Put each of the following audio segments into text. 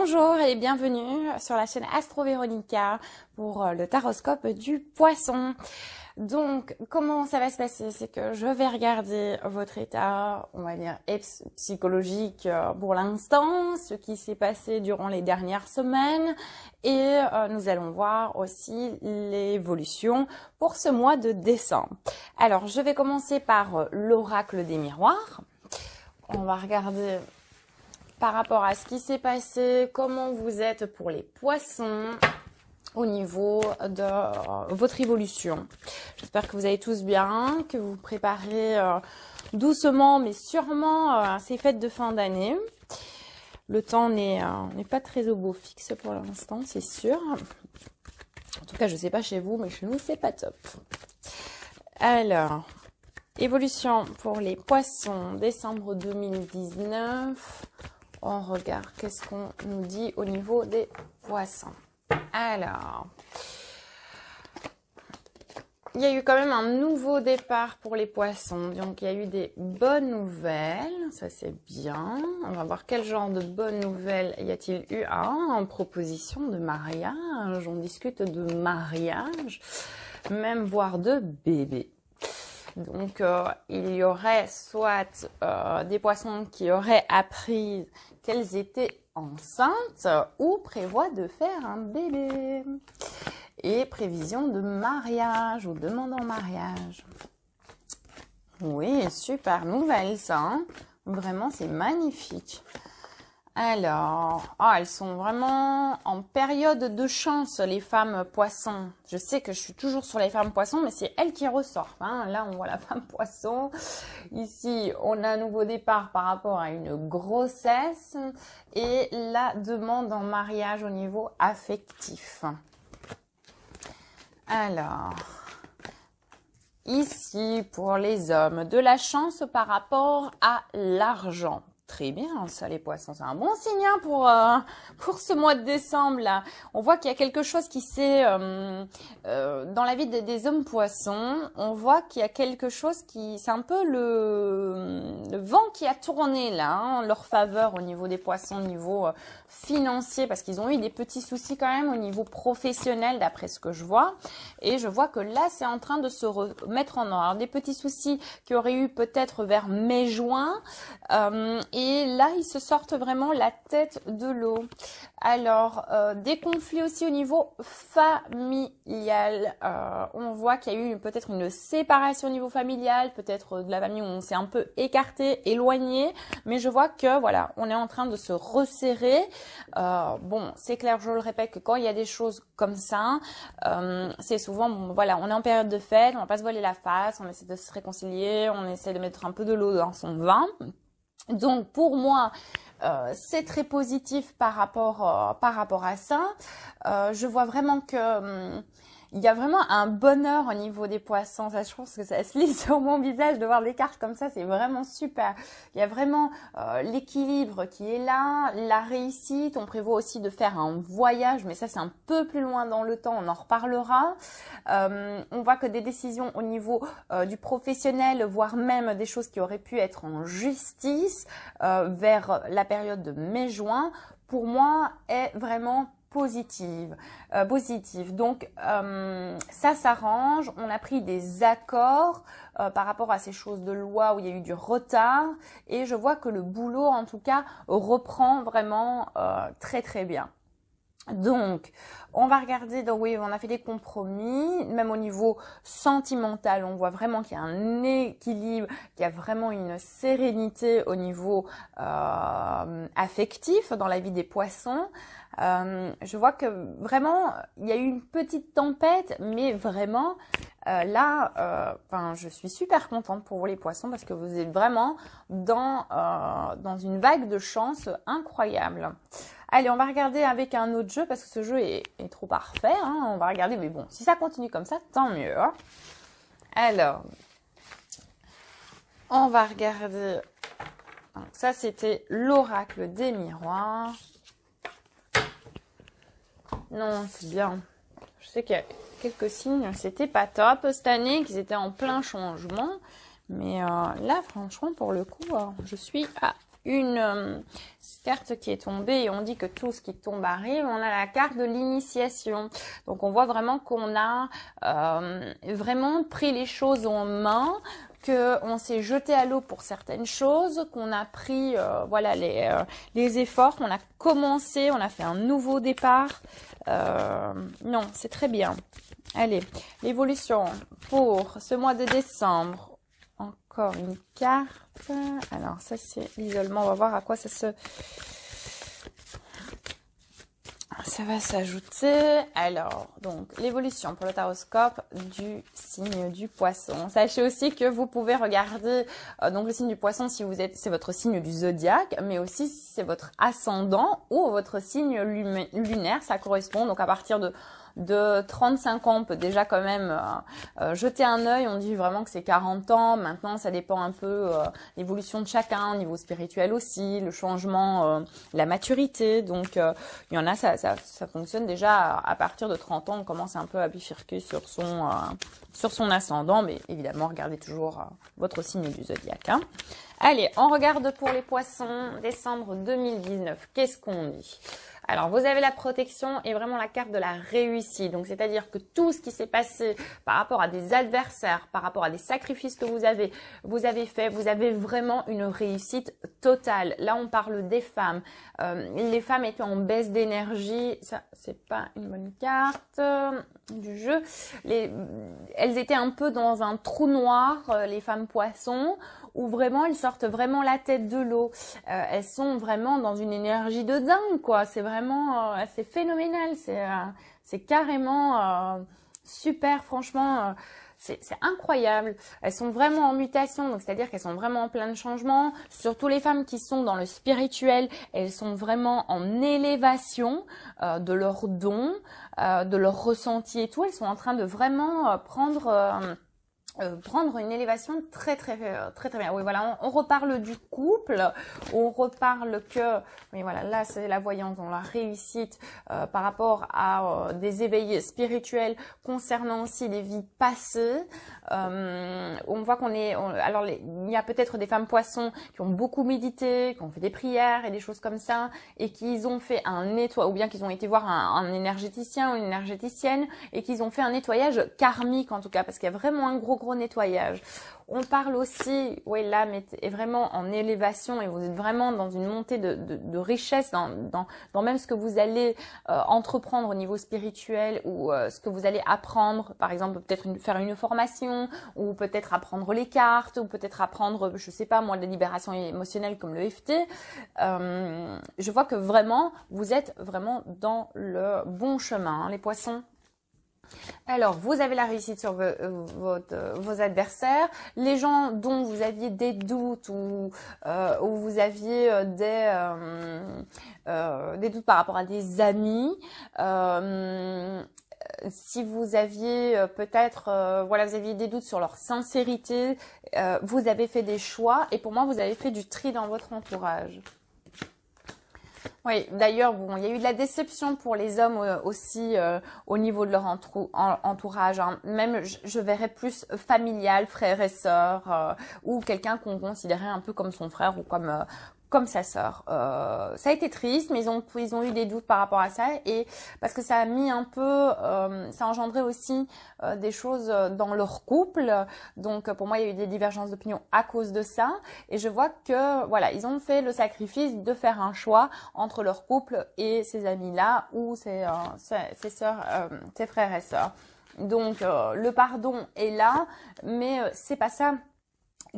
Bonjour et bienvenue sur la chaîne Astro Véronica pour le taroscope du poisson. Donc, comment ça va se passer? C'est que je vais regarder votre état, on va dire, psychologique pour l'instant, ce qui s'est passé durant les dernières semaines et nous allons voir aussi l'évolution pour ce mois de décembre. Alors, je vais commencer par l'oracle des miroirs. On va regarder par rapport à ce qui s'est passé, comment vous êtes pour les poissons au niveau de votre évolution. J'espère que vous allez tous bien, que vous vous préparez doucement mais sûrement à ces fêtes de fin d'année. Le temps n'est pas très au beau fixe pour l'instant, c'est sûr. En tout cas, je ne sais pas chez vous, mais chez nous, c'est pas top. Alors, évolution pour les poissons, décembre 2019. On regarde qu'est-ce qu'on nous dit au niveau des poissons. Alors, il y a eu quand même un nouveau départ pour les poissons. Donc, il y a eu des bonnes nouvelles. Ça, c'est bien. On va voir quel genre de bonnes nouvelles y a-t-il eu en proposition de mariage. On discute de mariage, même voire de bébé. Donc, il y aurait soit des poissons qui auraient appris qu'elles étaient enceintes ou prévoient de faire un bébé. Et prévision de mariage ou demande en mariage. Oui, super nouvelle ça. Hein, vraiment, c'est magnifique. Alors, elles sont vraiment en période de chance, les femmes poissons. Je sais que je suis toujours sur les femmes poissons, mais c'est elles qui ressortent. Hein. Là, on voit la femme poisson. Ici, on a un nouveau départ par rapport à une grossesse et la demande en mariage au niveau affectif. Alors, ici, pour les hommes, de la chance par rapport à l'argent. Très bien, ça les poissons, c'est un bon signe hein, pour ce mois de décembre là. On voit qu'il y a quelque chose qui s'est dans la vie des hommes poissons. On voit qu'il y a quelque chose qui, c'est un peu le vent qui a tourné là, en leur faveur au niveau des poissons, au niveau financier, parce qu'ils ont eu des petits soucis quand même au niveau professionnel d'après ce que je vois. Et je vois que là, c'est en train de se remettre en ordre. Des petits soucis qui auraient eu peut-être vers mai-juin. Et là, ils se sortent vraiment la tête de l'eau. Alors, des conflits aussi au niveau familial. On voit qu'il y a eu peut-être une séparation au niveau familial, peut-être de la famille où on s'est un peu écarté, éloigné. Mais je vois que, voilà, on est en train de se resserrer. Bon, c'est clair, je le répète, que quand il y a des choses comme ça, c'est souvent, bon, voilà, on est en période de fête, on va pas se voiler la face, on essaie de se réconcilier, on essaie de mettre un peu de l'eau dans son vin. Donc pour moi, c'est très positif par rapport à ça. Je vois vraiment que il y a vraiment un bonheur au niveau des poissons. Ça, je pense que ça se lit sur mon visage de voir des cartes comme ça, c'est vraiment super. Il y a vraiment l'équilibre qui est là, la réussite. On prévoit aussi de faire un voyage, mais ça c'est un peu plus loin dans le temps, on en reparlera. On voit que des décisions au niveau du professionnel, voire même des choses qui auraient pu être en justice vers la période de mai-juin, pour moi est vraiment positive. Donc ça s'arrange, on a pris des accords par rapport à ces choses de loi où il y a eu du retard et je vois que le boulot en tout cas reprend vraiment très très bien. Donc, on va regarder, donc oui, on a fait des compromis, même au niveau sentimental, on voit vraiment qu'il y a un équilibre, qu'il y a vraiment une sérénité au niveau affectif dans la vie des poissons. Je vois que vraiment, il y a eu une petite tempête, mais vraiment, là, je suis super contente pour vous les poissons parce que vous êtes vraiment dans une vague de chance incroyable. Allez, on va regarder avec un autre jeu parce que ce jeu est trop parfait. Hein. On va regarder, mais bon, si ça continue comme ça, tant mieux. Hein. Alors, on va regarder. Donc, ça, c'était l'oracle des miroirs. Non, c'est bien. Je sais qu'il y a quelques signes, c'était pas top cette année, qu'ils étaient en plein changement. Mais là, franchement, pour le coup, je suis à une carte qui est tombée et on dit que tout ce qui tombe arrive. On a la carte de l'initiation. Donc, on voit vraiment qu'on a vraiment pris les choses en main, qu'on s'est jeté à l'eau pour certaines choses, qu'on a pris voilà les efforts, qu'on a commencé, on a fait un nouveau départ. Non, c'est très bien. Allez, l'évolution pour ce mois de décembre. Encore une carte. Alors, ça, c'est l'isolement. On va voir à quoi ça va s'ajouter. Alors, donc, l'évolution pour le taroscope du signe du poisson. Sachez aussi que vous pouvez regarder donc le signe du poisson si vous êtes, c'est votre signe du zodiaque, mais aussi si c'est votre ascendant ou votre signe lunaire. Ça correspond donc à partir de 35 ans, on peut déjà quand même jeter un œil. On dit vraiment que c'est 40 ans. Maintenant, ça dépend un peu l'évolution de chacun, au niveau spirituel aussi, le changement, la maturité. Donc, il y en a, ça fonctionne déjà à partir de 30 ans. On commence un peu à bifurquer sur son ascendant. Mais évidemment, regardez toujours votre signe du zodiaque. Hein. Allez, on regarde pour les poissons, décembre 2019. Qu'est-ce qu'on dit ? Alors, vous avez la protection et vraiment la carte de la réussite. Donc, c'est-à-dire que tout ce qui s'est passé par rapport à des adversaires, par rapport à des sacrifices que vous avez fait, vous avez vraiment une réussite totale. Là, on parle des femmes. Les femmes étaient en baisse d'énergie. Ça, c'est pas une bonne carte du jeu. Elles étaient un peu dans un trou noir, les femmes poissons, où vraiment elles sortent vraiment la tête de l'eau. Elles sont vraiment dans une énergie de dingue, quoi. C'est vraiment, c'est phénoménal. C'est carrément super, franchement. C'est incroyable. Elles sont vraiment en mutation, donc c'est-à-dire qu'elles sont vraiment en plein de changements. Surtout les femmes qui sont dans le spirituel, elles sont vraiment en élévation de leurs dons, de leurs ressentis et tout. Elles sont en train de vraiment prendre une élévation très bien. Oui, voilà, on reparle du couple, on reparle que, oui, voilà, là c'est la voyance dans la réussite par rapport à des éveils spirituels concernant aussi les vies passées. On voit alors il y a peut-être des femmes poissons qui ont beaucoup médité, qui ont fait des prières et des choses comme ça, et qu'ils ont fait un nettoyage, ou bien qu'ils ont été voir un énergéticien ou une énergéticienne, et qu'ils ont fait un nettoyage karmique en tout cas, parce qu'il y a vraiment un gros nettoyage. On parle aussi, oui, l'âme est vraiment en élévation et vous êtes vraiment dans une montée de richesse dans même ce que vous allez entreprendre au niveau spirituel ou ce que vous allez apprendre, par exemple peut-être faire une formation ou peut-être apprendre les cartes ou peut-être apprendre, je sais pas moi, de la libération émotionnelle comme le EFT. Je vois que vraiment vous êtes vraiment dans le bon chemin, hein, les poissons. Alors, vous avez la réussite sur vos adversaires, les gens dont vous aviez des doutes ou vous aviez des doutes par rapport à des amis. Si vous aviez peut-être, voilà, vous aviez des doutes sur leur sincérité, vous avez fait des choix et pour moi, vous avez fait du tri dans votre entourage. Oui, d'ailleurs, bon, il y a eu de la déception pour les hommes aussi au niveau de leur entourage. Hein. Même, je verrais plus familial, frères et sœurs, ou quelqu'un qu'on considérait un peu comme son frère ou comme sa sœur. Ça a été triste, mais ils ont eu des doutes par rapport à ça et parce que ça a mis un peu, ça a engendré aussi des choses dans leur couple. Donc pour moi, il y a eu des divergences d'opinion à cause de ça et je vois que voilà, ils ont fait le sacrifice de faire un choix entre leur couple et ces amis-là ou ses sœurs, ses frères et sœurs. Donc le pardon est là, mais c'est pas ça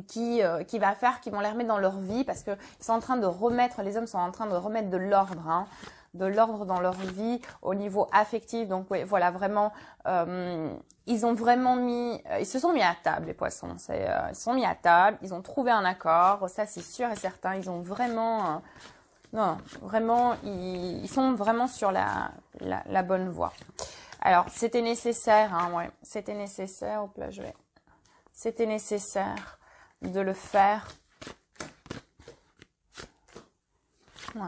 qui va faire, qui vont les remettre dans leur vie parce que ils sont en train de remettre, les hommes sont en train de remettre de l'ordre, hein, de l'ordre dans leur vie au niveau affectif. Donc oui, voilà, vraiment, ils ont vraiment ils se sont mis à table, les poissons. Ils se sont mis à table, ils ont trouvé un accord, ça c'est sûr et certain. Ils ont vraiment, non, vraiment, ils sont vraiment sur la bonne voie. Alors, c'était nécessaire, hein, ouais, c'était nécessaire. Hop là, c'était nécessaire de le faire. Ouais.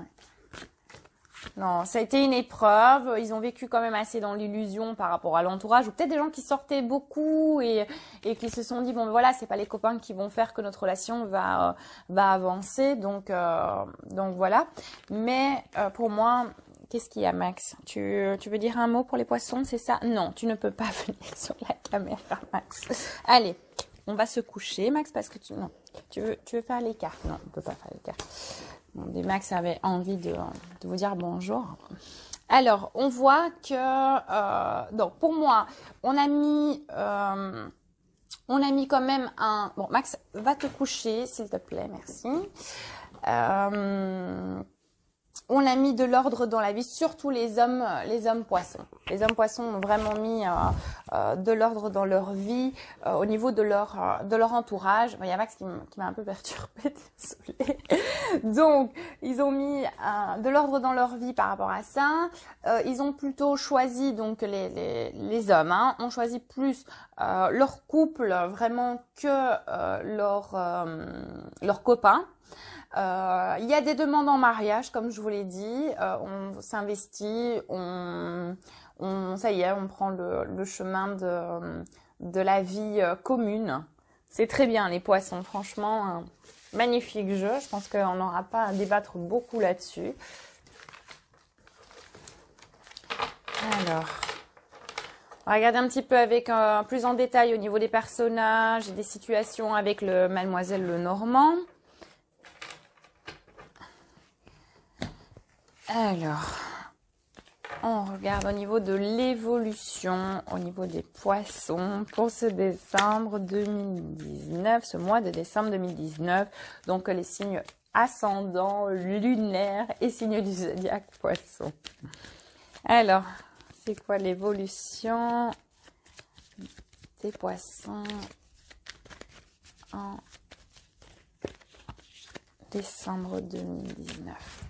Non, ça a été une épreuve. Ils ont vécu quand même assez dans l'illusion par rapport à l'entourage, ou peut-être des gens qui sortaient beaucoup et qui se sont dit bon voilà, c'est pas les copains qui vont faire que notre relation va avancer. Donc voilà. Mais pour moi, qu'est-ce qu'il y a, Max? Tu veux dire un mot pour les poissons, c'est ça? Non, tu ne peux pas venir sur la caméra, Max. Allez, on va se coucher, Max, parce que tu veux faire l'écart. Non, on peut pas faire l'écart. Bon, Max avait envie de vous dire bonjour. Alors, on voit que donc pour moi, on a mis quand même un. Bon, Max, va te coucher, s'il te plaît, merci. On a mis de l'ordre dans la vie, surtout les hommes poissons. Les hommes poissons ont vraiment mis de l'ordre dans leur vie, au niveau de leur entourage. Il y a Max qui m'a un peu perturbée, désolée. Donc, ils ont mis de l'ordre dans leur vie par rapport à ça. Ils ont plutôt choisi, donc les hommes, ont choisi plus leur couple vraiment que leurs copains. Il y a des demandes en mariage, comme je vous l'ai dit, on s'investit, ça y est, on prend le chemin de la vie commune. C'est très bien, les poissons, franchement, magnifique jeu. Je pense qu'on n'aura pas à débattre beaucoup là-dessus. Alors, on va regarder un petit peu avec plus en détail au niveau des personnages et des situations avec le Mademoiselle Lenormand. Alors, on regarde au niveau de l'évolution, au niveau des poissons pour ce décembre 2019, ce mois de décembre 2019. Donc, les signes ascendants, lunaires et signes du zodiaque poisson. Alors, c'est quoi l'évolution des poissons en décembre 2019?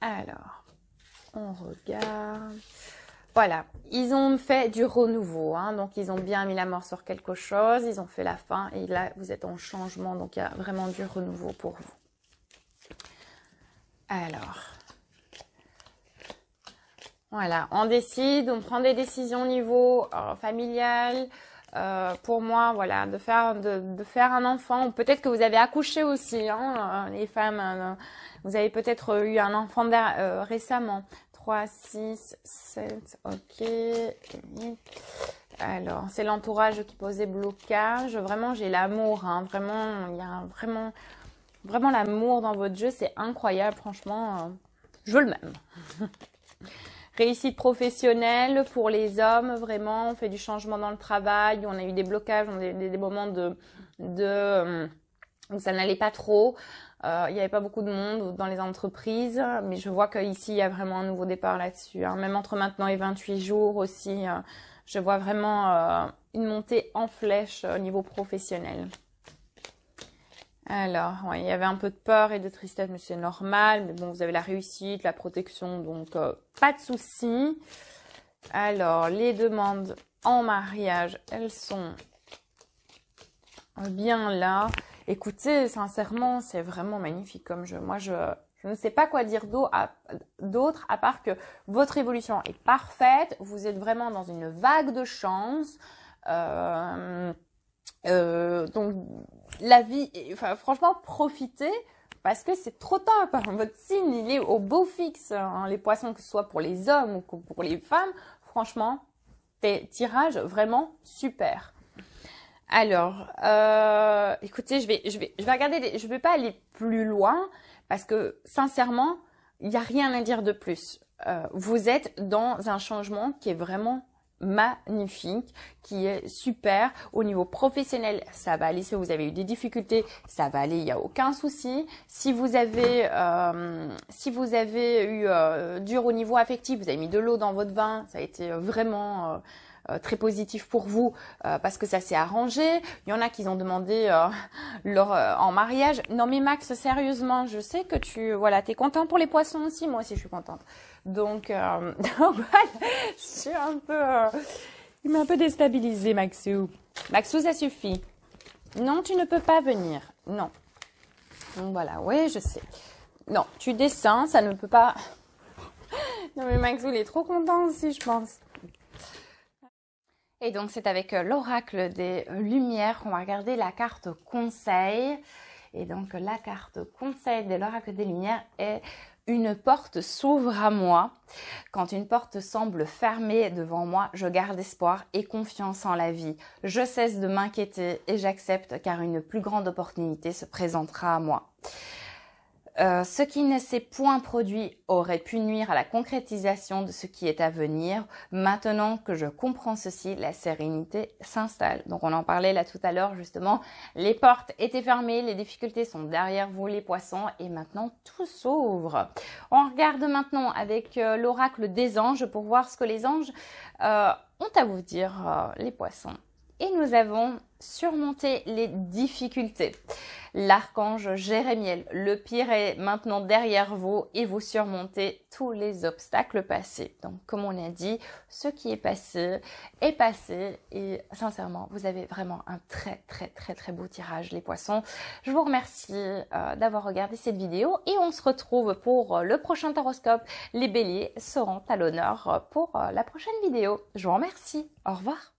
Alors, on regarde. Voilà, ils ont fait du renouveau, donc ils ont bien mis la mort sur quelque chose, ils ont fait la fin et là, vous êtes en changement, donc il y a vraiment du renouveau pour vous. Alors, voilà, on décide, on prend des décisions au niveau familial. Pour moi, voilà, de faire un enfant, ou peut-être que vous avez accouché aussi, les femmes, vous avez peut-être eu un enfant récemment. 3, 6, 7, ok. Alors, c'est l'entourage qui posait blocage. Vraiment, j'ai l'amour, vraiment, il y a vraiment l'amour dans votre jeu, c'est incroyable, franchement, je veux le même. Réussite professionnelle pour les hommes, vraiment, on fait du changement dans le travail, on a eu des blocages, on a eu des moments où ça n'allait pas trop, il n'y avait pas beaucoup de monde dans les entreprises, mais je vois qu'ici, il y a vraiment un nouveau départ là-dessus. Même entre maintenant et 28 jours aussi, je vois vraiment une montée en flèche au niveau professionnel. Alors, ouais, il y avait un peu de peur et de tristesse, mais c'est normal. Mais bon, vous avez la réussite, la protection, donc pas de souci. Alors, les demandes en mariage, elles sont bien là. Écoutez, sincèrement, c'est vraiment magnifique comme jeu. Moi, je ne sais pas quoi dire d'autre à part que votre évolution est parfaite. Vous êtes vraiment dans une vague de chance. Donc la vie, franchement, profitez parce que c'est trop tard. Votre signe, il est au beau fixe. Les poissons, que ce soit pour les hommes ou pour les femmes, franchement, des tirages vraiment super. Alors, écoutez, je vais regarder. Je vais pas aller plus loin parce que sincèrement, il n'y a rien à dire de plus. Vous êtes dans un changement qui est vraiment magnifique, qui est super. Au niveau professionnel, ça va aller. Si vous avez eu des difficultés, ça va aller, il n'y a aucun souci. Si vous avez eu dur au niveau affectif, vous avez mis de l'eau dans votre vin, ça a été vraiment très positif pour vous parce que ça s'est arrangé. Il y en a qui ont demandé en mariage. Non mais Max, sérieusement, je sais que t'es content pour les poissons aussi. Moi aussi, je suis contente. Donc voilà, je suis un peu... il m'a un peu déstabilisé, Maxou. Maxou, ça suffit. Non, tu ne peux pas venir. Non. Donc voilà, oui, je sais. Non, tu descends, ça ne peut pas... Non mais Maxou, il est trop content aussi, je pense. Et donc c'est avec l'oracle des Lumières qu'on va regarder la carte conseil. Et donc la carte conseil de l'oracle des Lumières est une porte s'ouvre à moi. Quand une porte semble fermée devant moi, je garde espoir et confiance en la vie. Je cesse de m'inquiéter et j'accepte car une plus grande opportunité se présentera à moi. Ce qui ne s'est point produit aurait pu nuire à la concrétisation de ce qui est à venir. Maintenant que je comprends ceci, la sérénité s'installe. Donc on en parlait là tout à l'heure justement. Les portes étaient fermées, les difficultés sont derrière vous les poissons et maintenant tout s'ouvre. On regarde maintenant avec l'oracle des anges pour voir ce que les anges ont à vous dire, les poissons. Et nous avons surmonté les difficultés. L'archange Jérémiel, le pire est maintenant derrière vous et vous surmontez tous les obstacles passés. Donc, comme on a dit, ce qui est passé et sincèrement, vous avez vraiment un très beau tirage, les poissons. Je vous remercie d'avoir regardé cette vidéo et on se retrouve pour le prochain taroscope. Les béliers seront à l'honneur pour la prochaine vidéo. Je vous remercie. Au revoir.